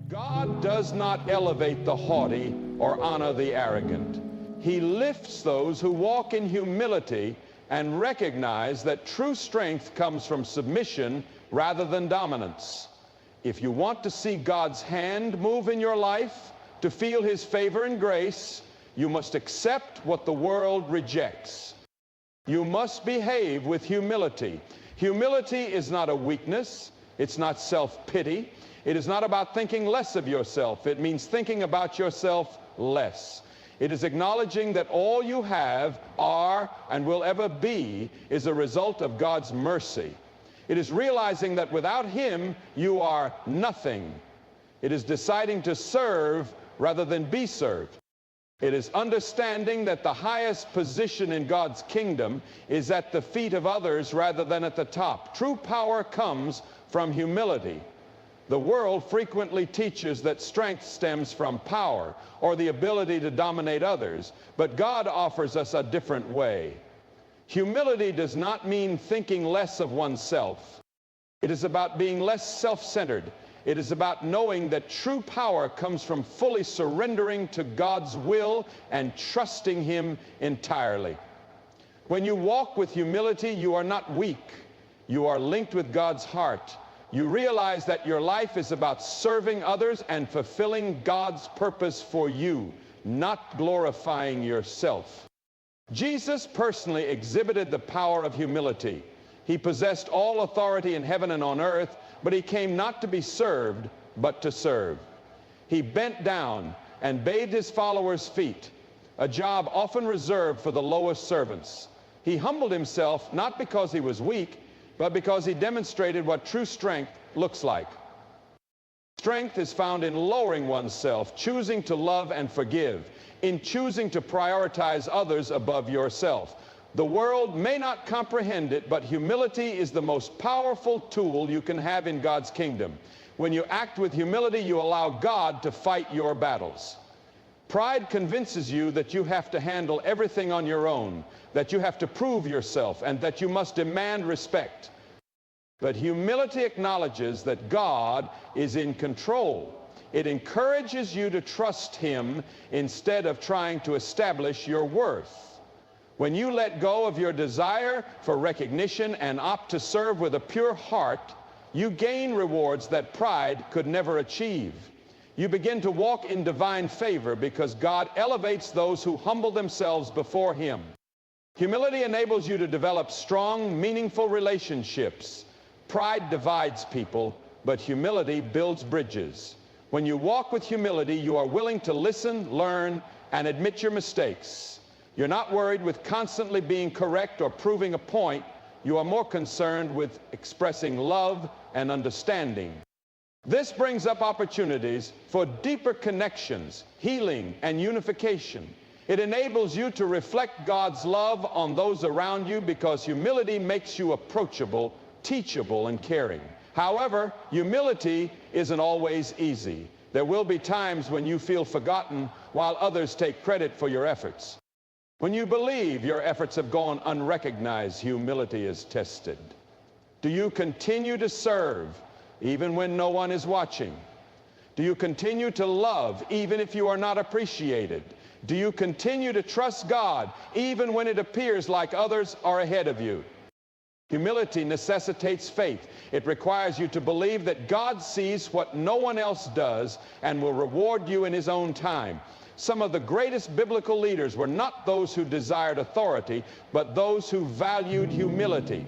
God does not elevate the haughty or honor the arrogant. He lifts those who walk in humility and recognize that true strength comes from submission rather than dominance. If you want to see God's hand move in your life, to feel His favor and grace, you must accept what the world rejects. You must behave with humility. Humility is not a weakness. It's not self-pity. It is not about thinking less of yourself. It means thinking about yourself less. It is acknowledging that all you have, are, and will ever be is a result of God's mercy. It is realizing that without Him, you are nothing. It is deciding to serve rather than be served. It is understanding that the highest position in God's kingdom is at the feet of others rather than at the top. True power comes from humility. The world frequently teaches that strength stems from power or the ability to dominate others, but God offers us a different way. Humility does not mean thinking less of oneself. It is about being less self-centered. It is about knowing that true power comes from fully surrendering to God's will and trusting Him entirely. When you walk with humility, you are not weak. You are linked with God's heart. You realize that your life is about serving others and fulfilling God's purpose for you, not glorifying yourself. Jesus personally exhibited the power of humility. He possessed all authority in heaven and on earth, but He came not to be served, but to serve. He bent down and bathed His followers' feet, a job often reserved for the lowest servants. He humbled Himself not because He was weak, but because He demonstrated what true strength looks like. Strength is found in lowering oneself, choosing to love and forgive, in choosing to prioritize others above yourself. The world may not comprehend it, but humility is the most powerful tool you can have in God's kingdom. When you act with humility, you allow God to fight your battles. Pride convinces you that you have to handle everything on your own, that you have to prove yourself, and that you must demand respect. But humility acknowledges that God is in control. It encourages you to trust Him instead of trying to establish your worth. When you let go of your desire for recognition and opt to serve with a pure heart, you gain rewards that pride could never achieve. You begin to walk in divine favor because God elevates those who humble themselves before Him. Humility enables you to develop strong, meaningful relationships. Pride divides people, but humility builds bridges. When you walk with humility, you are willing to listen, learn, and admit your mistakes. You're not worried with constantly being correct or proving a point. You are more concerned with expressing love and understanding. This brings up opportunities for deeper connections, healing, and unification. It enables you to reflect God's love on those around you because humility makes you approachable, teachable, and caring. However, humility isn't always easy. There will be times when you feel forgotten while others take credit for your efforts. When you believe your efforts have gone unrecognized, humility is tested. Do you continue to serve even when no one is watching? Do you continue to love even if you are not appreciated? Do you continue to trust God even when it appears like others are ahead of you? Humility necessitates faith. It requires you to believe that God sees what no one else does and will reward you in His own time. Some of the greatest biblical leaders were not those who desired authority, but those who valued humility.